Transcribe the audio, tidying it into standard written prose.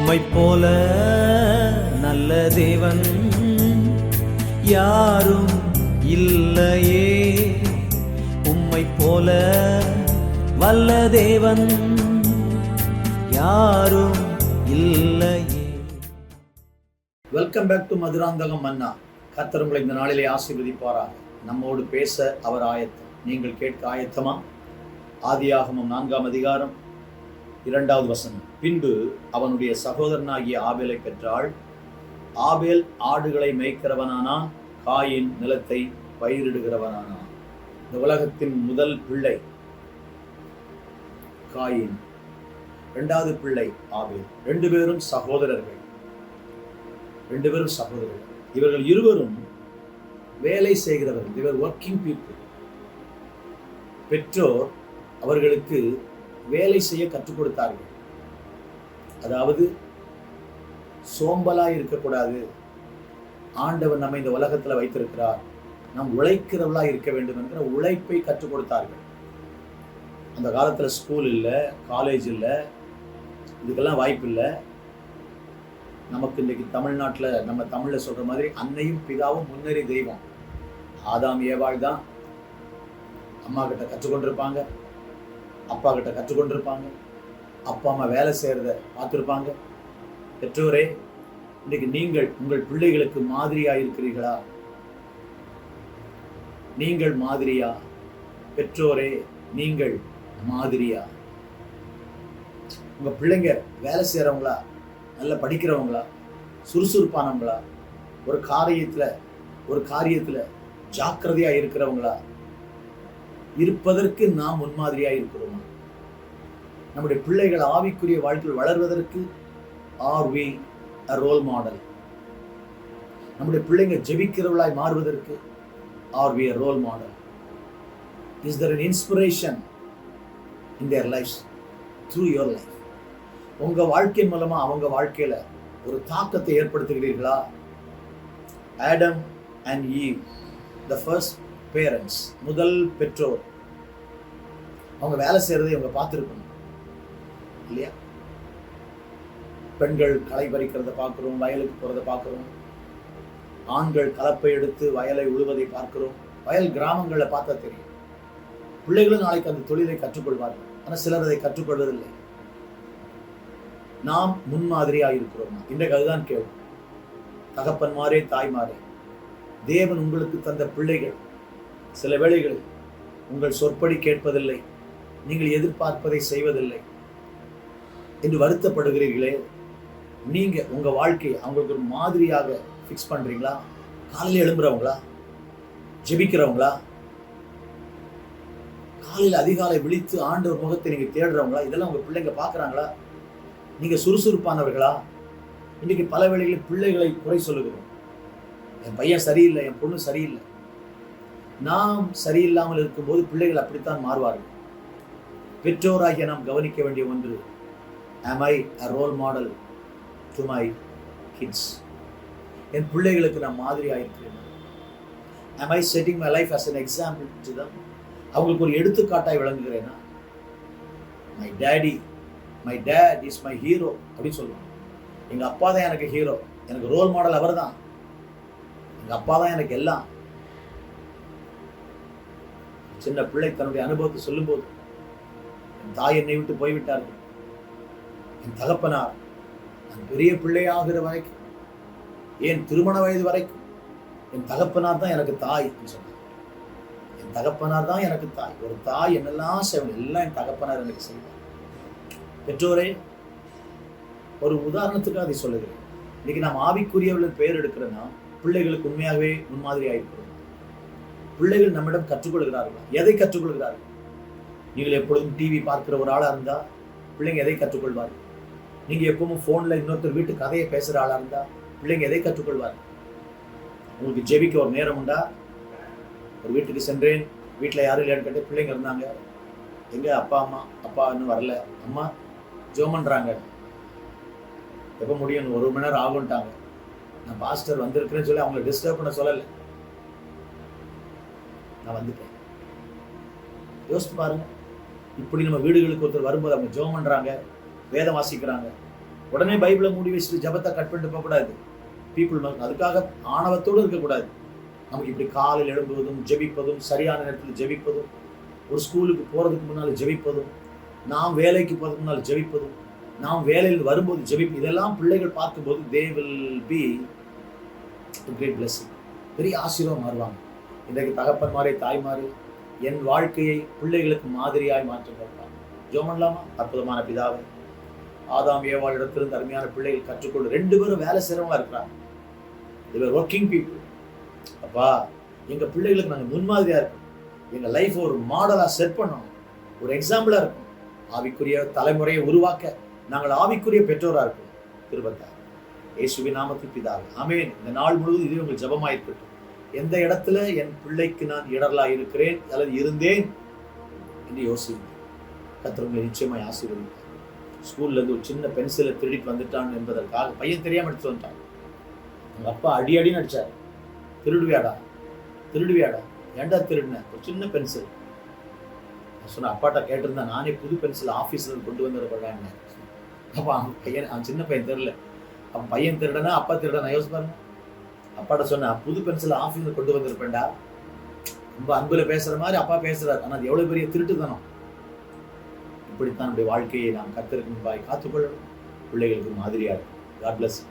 உம்மைப் போல நல்ல தேவன் யாரும் இல்லையே, உம்மைப் போல வல்ல தேவன் யாரும் இல்லையே. வெல்கம் பேக் டு மதுராந்தகம் மன்னா. கர்த்தர் உங்களை இந்த நாளிலே ஆசீர்வதிப்பாராக. நம்மோடு பேச அவர் ஆயத்தம். நீங்கள் கேட்க ஆயத்தமா? ஆதியாகமம் 4ஆம் அதிகாரம் 2வது வசனம். பின்பு அவனுடைய சகோதரனாகிய ஆபேலை பெற்றாள். ஆபேல் ஆடுகளை மேய்க்கிறவனானான், காயின் நிலத்தை பயிரிடுகிறவனானான். இந்த உலகத்தின் முதல் பிள்ளை காயின், 2வது பிள்ளை ஆபேல். 2 பேரும் சகோதரர்கள். இவர்கள் இருவரும் வேலை செய்கிறவர்கள். இவர் ஒர்க்கிங் பீப்புள். பெற்றோர் அவர்களுக்கு வேலை செய்ய கற்றுக் கொடுத்தார்கள். அதாவது சோம்பலாய் இருக்கக்கூடாது, ஆண்டவர் நம்ம இந்த உலகத்தில் வைத்திருக்கிறார், நாம் உழைக்கிறவர்களாக இருக்க வேண்டும் என்கிற உழைப்பை கற்றுக் கொடுத்தார்கள். அந்த காலத்தில் ஸ்கூல் இல்லை, காலேஜ் இல்லை, இதுக்கெல்லாம் வாய்ப்பு இல்லை. நமக்கு இன்றைக்கு தமிழ்நாட்டில் நம்ம தமிழில் சொல்கிற மாதிரி அன்னையும் பிதாவும் முன்னேறி தெய்வம். ஆதாம் ஏவாள் தான் அம்மா கிட்ட கற்றுக்கொண்டிருப்பாங்க, அப்பா கிட்ட கற்றுக்கொண்டிருப்பாங்க, அப்பா அம்மா வேலை செய்கிறத பார்த்துருப்பாங்க. பெற்றோரே, இன்றைக்கு நீங்கள் உங்கள் பிள்ளைகளுக்கு மாதிரியாக இருக்கிறீர்களா? நீங்கள் மாதிரியா? பெற்றோரே, நீங்கள் மாதிரியா? உங்கள் பிள்ளைங்க வேலை செய்கிறவங்களா, நல்லா படிக்கிறவங்களா, சுறுசுறுப்பானவங்களா, ஒரு காரியத்தில் ஜாக்கிரதையாக இருக்கிறவங்களா? இருப்பதற்கு நாம் முன்மாதிரியாக இருக்கிறோமா? நம்முடைய பிள்ளைகள் ஆவிக்குரிய வாழ்க்கையில் வளர்வதற்கு are we a role model? நம்முடைய பிள்ளைங்க ஜெபிக்கிறவர்களாய் மாறுவதற்கு are we a role model? Is there an inspiration in their lives through your life? உங்க வாழ்க்கை மூலமா அவங்க வாழ்க்கையில ஒரு தாக்கத்தை ஏற்படுத்துகிறீர்களா? Adam and Eve, the first parents, முதல் பெற்றோர், அவங்க வேலை செய்யறதை இவங்க பார்த்துருக்கணும் இல்லையா? பெண்கள் களை பறிக்கிறத பார்க்கிறோம், வயலுக்கு போறதை பார்க்கிறோம். ஆண்கள் கலப்பை எடுத்து வயலை உழுவதை பார்க்கிறோம். வயல் கிராமங்களில் பார்த்தா தெரியும். பிள்ளைகளும் நாளைக்கு அந்த தொழிலை கற்றுக்கொள்வார்கள். ஆனால் சிலர் அதை கற்றுக்கொள்வதில்லை. நாம் முன்மாதிரியாக இருக்கிறோம். இன்றைக்கு அதுதான் கேள்வி. தகப்பன்மாரே, தாய்மாரே, தேவன் உங்களுக்கு தந்த பிள்ளைகள் சில வேளைகளில் உங்கள் சொற்படி கேட்பதில்லை, நீங்கள் எதிர்பார்ப்பதை செய்வதில்லை என்று வருத்தப்படுகிறீர்களே. நீங்க உங்க வாழ்க்கையை அவங்களுக்கு ஒரு மாதிரியாக ஃபிக்ஸ் பண்றீங்களா? காலையில் எழும்புறவங்களா? ஜெபிக்கிறவங்களா? காலையில் அதிகாலை விழித்து ஆண்டவர் முகத்தை நீங்க தேடுறவங்களா? இதெல்லாம் உங்க பிள்ளைங்க பார்க்குறாங்களா? நீங்க சுறுசுறுப்பானவர்களா? இன்னைக்கு பல வேளைகளில் பிள்ளைகளை குறை சொல்லுகிறோம். என் பையன் சரியில்லை, என் பொண்ணு சரியில்லை. நாம் சரியில்லாமல் இருக்கும்போது பிள்ளைகள் அப்படித்தான் மாறுவார்கள். பெற்றோராகிய நாம் கவனிக்க வேண்டிய ஒன்று, am I a role model to my kids? என் பிள்ளைகளுக்கு நான் மாதிரியாக இருக்கிறேன். am I setting my life as an example to them? அவங்களுக்கு ஒரு எடுத்துக்காட்டாய் விளங்குகிறேனா? my dad is my hero அப்படின்னு சொல்லுவாங்க. எங்க அப்பா தான் எனக்கு ஹீரோ, எனக்கு ரோல் மாடல் அவர் தான், எங்க அப்பா தான் எனக்கு எல்லாம். சின்ன பிள்ளை தன்னுடைய அனுபவத்தை சொல்லும்போது, என் தாய் என்னை விட்டு போய்விட்டார்கள், என் தகப்பனார் நான் பெரிய பிள்ளையாகிற வரைக்கும், ஏன் திருமண வயது வரைக்கும் என் தகப்பனார் தான் எனக்கு தாய் சொன்னார். என் தகப்பனார் தான் எனக்கு தாய். ஒரு தாய் என்னெல்லாம் செய்வாங்க, எல்லாம் என் தகப்பனார் எனக்கு செய்வார். பெற்றோரே, ஒரு உதாரணத்துக்கு அதை சொல்லுகிறேன். இன்னைக்கு நாம் ஆவிக்குரியவர்கள் பெயர் எடுக்கிறோன்னா பிள்ளைகளுக்கு உண்மையாகவே முன்மாதிரியாக இருக்கிறோம். பிள்ளைகள் நம்மிடம் கற்றுக்கொள்கிறார்கள். எதை கற்றுக்கொள்கிறார்கள்? நீங்கள் எப்பொழுதும் டிவி பார்க்கிற ஒரு ஆளாக இருந்தால் பிள்ளைங்க எதை கற்றுக்கொள்வார்கள்? நீங்கள் எப்பவும் ஃபோனில் இன்னொருத்தர் வீட்டு கதையை பேசுகிற ஆளாக இருந்தால் பிள்ளைங்க எதை கற்றுக்கொள்வார்கள்? உங்களுக்கு ஜெபிக்க ஒரு நேரம் உண்டா? ஒரு வீட்டுக்கு சென்றேன், வீட்டில் யாரும் இல்லைன்னு கேட்டு பிள்ளைங்க இருந்தாங்க. எங்கே அப்பா இன்னும் வரல, அம்மா ஜோமன்றாங்க, எப்போ முடியும், 1 மணி நேரம் ஆகும்ட்டாங்க. நான் பாஸ்டர் வந்திருக்கிறேன்னு சொல்லி அவங்களை டிஸ்டர்ப் பண்ண சொல்லலை, நான் வந்துட்டேன். யோசித்து பாருங்க. இப்படி நம்ம வீடுகளுக்கு ஒருத்தர் வரும்போது அவங்க ஜெபம் பண்றாங்க, வேதம் வாசிக்கிறாங்க, உடனே பைபிளை மூடி வச்சுட்டு ஜபத்தை கட் பண்ணிட்டு போகக்கூடாது. பீப்புள் அதுக்காக ஆணவத்தோடு இருக்கக்கூடாது. நமக்கு இப்படி காலையில் எழும்புவதும் ஜெபிப்பதும், சரியான நேரத்தில் ஜெபிப்பதும், ஒரு ஸ்கூலுக்கு போகிறதுக்கு முன்னால் ஜெபிப்பதும், நாம் வேலைக்கு போகிறதுக்கு முன்னால் ஜெபிப்பதும், நாம் வேலையில் வரும்போது ஜெபிப்பதும், இதெல்லாம் பிள்ளைகள் பார்க்கும்போது they will be a great blessing. பெரிய ஆசீர்வாதம் மாறுவாங்க. இன்றைக்கு தகப்பன்மாரே தாய்மாரே, என் வாழ்க்கையை பிள்ளைகளுக்கு மாதிரியாய் மாற்றுங்கள். ஜெபம் பண்ணலாமா? அற்புதமான பிதாவே, ஆதாம் ஏவாளிடத்திலிருந்து அருமையான பிள்ளைகள் கற்றுக்கொண்டு 2 பேரும் வேலை செய்கிறவங்களா இருக்கிறாங்க. இவர் ஒர்க்கிங் பீப்புள். அப்பா, எங்கள் பிள்ளைகளுக்கு நாங்கள் முன்மாதிரியாக இருக்கோம். எங்கள் லைஃப் ஒரு மாடலாக செட் பண்ணணும், ஒரு எக்ஸாம்பிளாக இருக்கும். ஆவிக்குரிய தலைமுறையை உருவாக்க நாங்கள் ஆவிக்குரிய பெற்றோராக இருக்கோம். கிருபையாய் இயேசுவின் நாமத்தில் பிதாவே, ஆமென். இந்த நாள் முழுவதும் இது உங்கள் ஜெபமாக இருக்கட்டும். எந்த இடத்துல என் பிள்ளைக்கு நான் இடரலாக இருக்கிறேன் அல்லது இருந்தேன் என்று யோசிங்க. கர்த்தர் உங்களை நிச்சயமாய் ஆசீர்வதிப்பார். ஸ்கூல்ல இருந்து ஒரு சின்ன பென்சிலை திருடிட்டு வந்துட்டான் என்பதற்காக பையன் தெரியாமல் எடுத்து வந்துட்டான். அவங்க அப்பா அடின்னு அடிச்சார். திருடுவியாடா, ஏன்டா திருடின? ஒரு சின்ன பென்சில். நான் சொன்ன, அப்பாட்ட கேட்டிருந்தா நானே புது பென்சில் ஆஃபீஸில் கொண்டு வந்துடப்படாங்க. அப்போ அவன் சின்ன பையன் தெரியல. அவன் பையன் திருடனா அப்பா திருடனா யோசிச்சு பாருங்க. அப்பாட்ட சொன்ன, புது பென்சில் ஆஃபீஸில் கொண்டு வந்திருப்பேன்டா. ரொம்ப அன்புல பேசுற மாதிரி அப்பா பேசுறாரு. ஆனால் அது எவ்வளவு பெரிய திருட்டுத்தனம். இப்படித்தான் நம்முடைய வாழ்க்கையை நாம் கர்த்தருக்கு முன்பாய் காத்துக்கொள்ளணும். பிள்ளைகளுக்கு மாதிரியா இருக்கும். God bless you.